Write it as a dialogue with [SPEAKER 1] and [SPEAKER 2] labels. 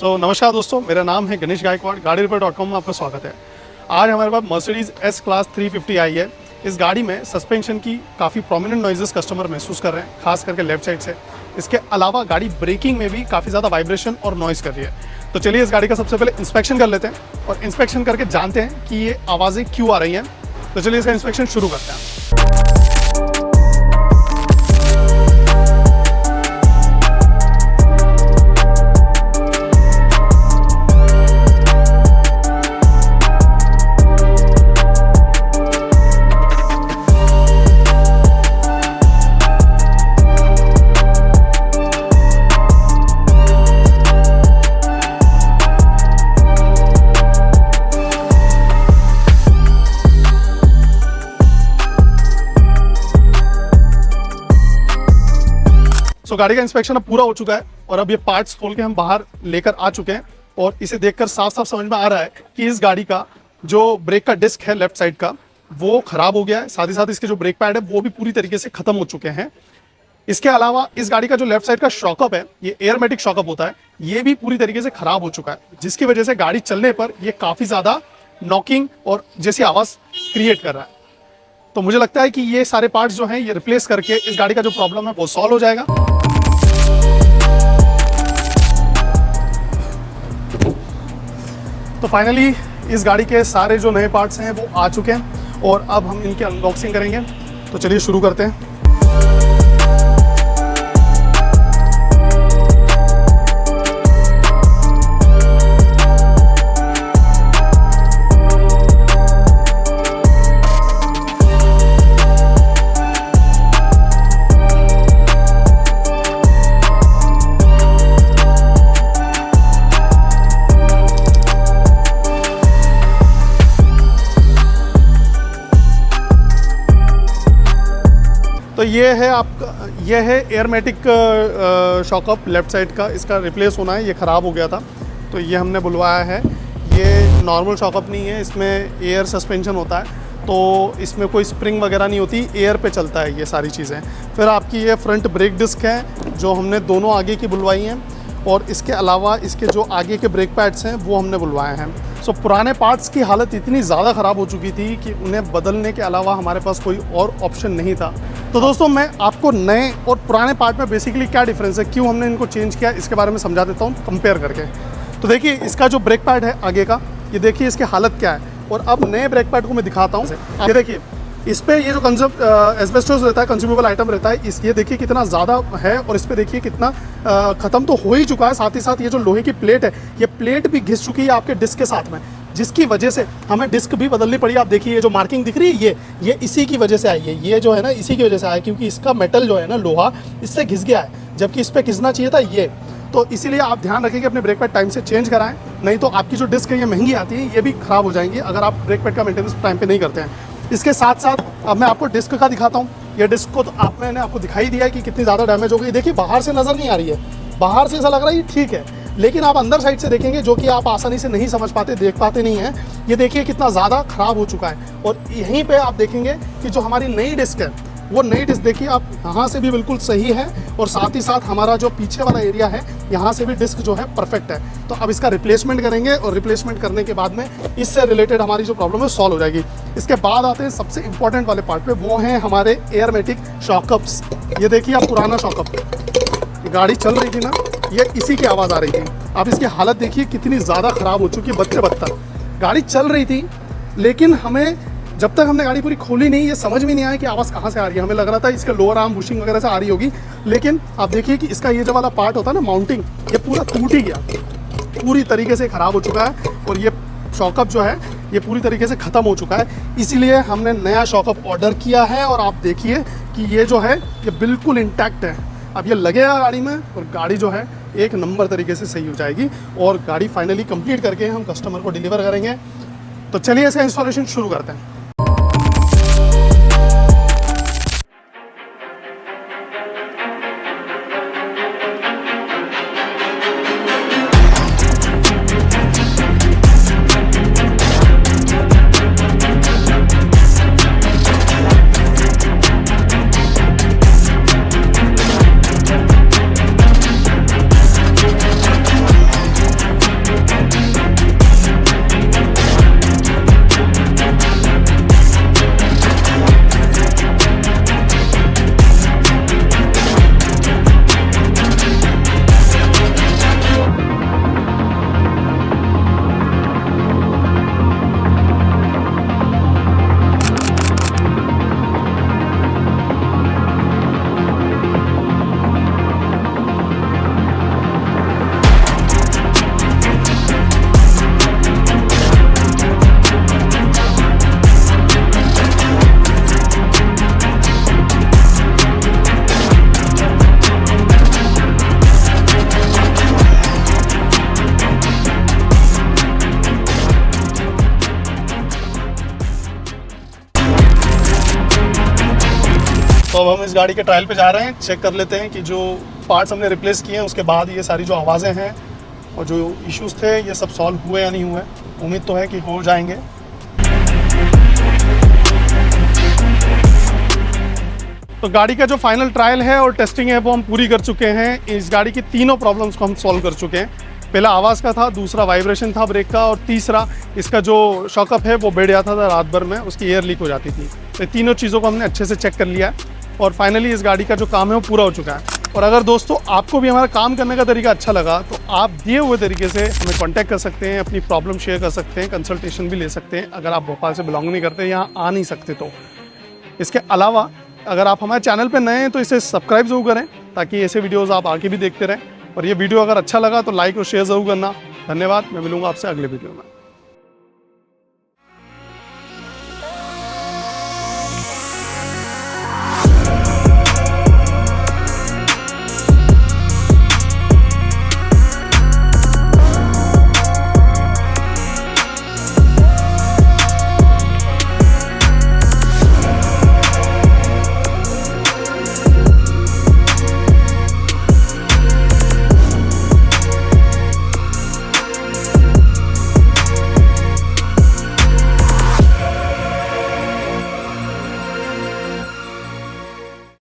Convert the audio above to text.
[SPEAKER 1] नमस्कार दोस्तों, मेरा नाम है गणेश गायकवाड़। गाड़ी रिपेयर.com में आपका स्वागत है। आज हमारे पास मर्सिडीज एस क्लास 350 आई है। इस गाड़ी में सस्पेंशन की काफ़ी प्रोमिनेंट नॉइजेस कस्टमर महसूस कर रहे हैं, खास करके लेफ्ट साइड से। इसके अलावा गाड़ी ब्रेकिंग में भी काफ़ी ज़्यादा वाइब्रेशन और नॉइज़ कर रही है। तो चलिए इस गाड़ी का सबसे पहले इंस्पेक्शन कर लेते हैं और इंस्पेक्शन करके जानते हैं कि ये आवाज़ें क्यों आ रही हैं। तो चलिए इसका इंस्पेक्शन शुरू करते हैं। तो गाड़ी का इंस्पेक्शन अब पूरा हो चुका है और अब ये पार्ट्स खोल के हम बाहर लेकर आ चुके हैं और इसे देखकर साफ साफ समझ में आ रहा है कि इस गाड़ी का जो ब्रेक का डिस्क है लेफ्ट साइड का वो खराब हो गया है। साथ ही साथ इसके जो ब्रेक पैड है वो भी पूरी तरीके से खत्म हो चुके हैं। इसके अलावा इस गाड़ी का जो लेफ्ट साइड का शॉकअप है, ये एयरमेटिक शॉकअप होता है, ये भी पूरी तरीके से खराब हो चुका है, जिसकी वजह से गाड़ी चलने पर ये काफ़ी ज़्यादा नॉकिंग और जैसी आवाज़ क्रिएट कर रहा है। तो मुझे लगता है कि ये सारे पार्ट्स जो हैं ये रिप्लेस करके इस गाड़ी का जो प्रॉब्लम है वो सॉल्व हो जाएगा। तो फाइनली इस गाड़ी के सारे जो नए पार्ट्स हैं वो आ चुके हैं और अब हम इनकी अनबॉक्सिंग करेंगे। तो चलिए शुरू करते हैं। तो ये है आपका, ये है एयरमेटिक शॉकअप लेफ्ट साइड का, इसका रिप्लेस होना है, ये ख़राब हो गया था तो ये हमने बुलवाया है। ये नॉर्मल शॉकअप नहीं है, इसमें एयर सस्पेंशन होता है, तो इसमें कोई स्प्रिंग वगैरह नहीं होती, एयर पे चलता है ये सारी चीज़ें। फिर आपकी ये फ्रंट ब्रेक डिस्क है जो हमने दोनों आगे की बुलवाई हैं और इसके अलावा इसके जो आगे के ब्रेक पैड्स हैं वो हमने बुलवाए हैं। सो पुराने पार्ट्स की हालत इतनी ज़्यादा ख़राब हो चुकी थी कि उन्हें बदलने के अलावा हमारे पास कोई और ऑप्शन नहीं था। तो दोस्तों मैं आपको नए और पुराने पार्ट में बेसिकली क्या डिफरेंस है, क्यों हमने इनको चेंज किया, इसके बारे में समझा देता हूँ कंपेयर करके। तो देखिए इसका जो ब्रेक पैड है आगे का, ये देखिए इसकी हालत क्या है। और अब नए ब्रेक पैड को मैं दिखाता हूँ। ये देखिए इस पर ये जो एस्बेस्टोस रहता है, कंज्यूमेबल आइटम रहता है, ये देखिए कितना ज़्यादा है और इस पर देखिए कितना ख़त्म तो हो ही चुका है। साथ ही साथ ये जो लोहे की प्लेट है, ये प्लेट भी घिस चुकी है आपके डिस्क के साथ में, जिसकी वजह से हमें डिस्क भी बदलनी पड़ी। आप देखिए ये जो मार्किंग दिख रही है ये इसी की वजह से आई है। ये जो है ना इसी की वजह से आया, क्योंकि इसका मेटल जो है ना लोहा इससे घिस गया है, जबकि इस पर घिसना चाहिए था ये। तो इसीलिए आप ध्यान रखें कि अपने ब्रेक पैड टाइम से चेंज कराएं, नहीं तो आपकी जो डिस्क है ये महंगी आती है, ये भी ख़राब हो जाएंगी अगर आप ब्रेक पैड का मेंटेनेंस टाइम पे नहीं करते हैं। इसके साथ साथ अब मैं आपको डिस्क का दिखाता हूँ। ये डिस्क को तो मैंने आपको दिखाई दिया है कि कितनी ज़्यादा डैमेज हो गई। देखिए बाहर से नज़र नहीं आ रही है, बाहर से ऐसा लग रहा है ये ठीक है, लेकिन आप अंदर साइड से देखेंगे जो कि आप आसानी से नहीं समझ पाते, देख पाते नहीं हैं। ये देखिए कितना ज़्यादा ख़राब हो चुका है। और यहीं पे आप देखेंगे कि जो हमारी नई डिस्क है, वो नई डिस्क देखिए आप यहाँ से भी बिल्कुल सही है और साथ ही साथ हमारा जो पीछे वाला एरिया है यहाँ से भी डिस्क जो है परफेक्ट है। तो अब इसका रिप्लेसमेंट करेंगे और रिप्लेसमेंट करने के बाद में इससे रिलेटेड हमारी जो प्रॉब्लम है सॉल्व हो जाएगी। इसके बाद आते हैं सबसे इंपॉर्टेंट वाले पार्ट पे, वो हैं हमारे एयरमेटिक शॉकअप्स। ये देखिए आप पुराना शॉकअप, गाड़ी चल रही थी ना, ये इसी की आवाज़ आ रही थी। आप इसकी हालत देखिए कितनी ज़्यादा ख़राब हो चुकी है, बदतर। गाड़ी चल रही थी लेकिन हमें जब तक हमने गाड़ी पूरी खोली नहीं, ये समझ में नहीं आया कि आवाज़ कहाँ से आ रही है। हमें लग रहा था इसके लोअर आर्म बुशिंग वगैरह से आ रही होगी, लेकिन आप देखिए कि इसका ये जो वाला पार्ट होता है ना माउंटिंग, ये पूरा टूट ही गया, पूरी तरीके से ख़राब हो चुका है और ये शॉकअप जो है ये पूरी तरीके से ख़त्म हो चुका है। इसीलिए हमने नया शॉकअप ऑर्डर किया है और आप देखिए कि ये जो है ये बिल्कुल इंटैक्ट है। अब ये लगेगा गाड़ी में और गाड़ी जो है एक नंबर तरीके से सही हो जाएगी और गाड़ी फाइनली कंप्लीट करके हम कस्टमर को डिलीवर करेंगे। तो चलिए इसका इंस्टॉलेशन शुरू करते हैं। अब हम इस गाड़ी के ट्रायल पे जा रहे हैं, चेक कर लेते हैं कि जो पार्ट्स हमने रिप्लेस किए हैं उसके बाद ये सारी जो आवाज़ें हैं और जो इश्यूज़ थे ये सब सॉल्व हुए या नहीं हुए। उम्मीद तो है कि हो जाएंगे। तो गाड़ी का जो फाइनल ट्रायल है और टेस्टिंग है वो हम पूरी कर चुके हैं। इस गाड़ी की तीनों प्रॉब्लम्स को हम सॉल्व कर चुके हैं। पहला आवाज़ का था, दूसरा वाइब्रेशन था ब्रेक का, और तीसरा इसका जो शॉकअप है वो बैठ जाता था रात भर में, उसकी एयर लीक हो जाती थी। तो तीनों चीज़ों को हमने अच्छे से चेक कर लिया है और फाइनली इस गाड़ी का जो काम है वो पूरा हो चुका है। और अगर दोस्तों आपको भी हमारा काम करने का तरीका अच्छा लगा तो आप दिए हुए तरीके से हमें कांटेक्ट कर सकते हैं, अपनी प्रॉब्लम शेयर कर सकते हैं, कंसल्टेशन भी ले सकते हैं अगर आप भोपाल से बिलोंग नहीं करते, यहाँ आ नहीं सकते तो। इसके अलावा अगर आप हमारे चैनल पर नए हैं तो इसे सब्सक्राइब ज़रूर करें ताकि ऐसे वीडियोज़ आप आगे भी देखते रहें। और ये वीडियो अगर अच्छा लगा तो लाइक और शेयर ज़रूर करना। धन्यवाद। मैं मिलूँगा आपसे अगले वीडियो में।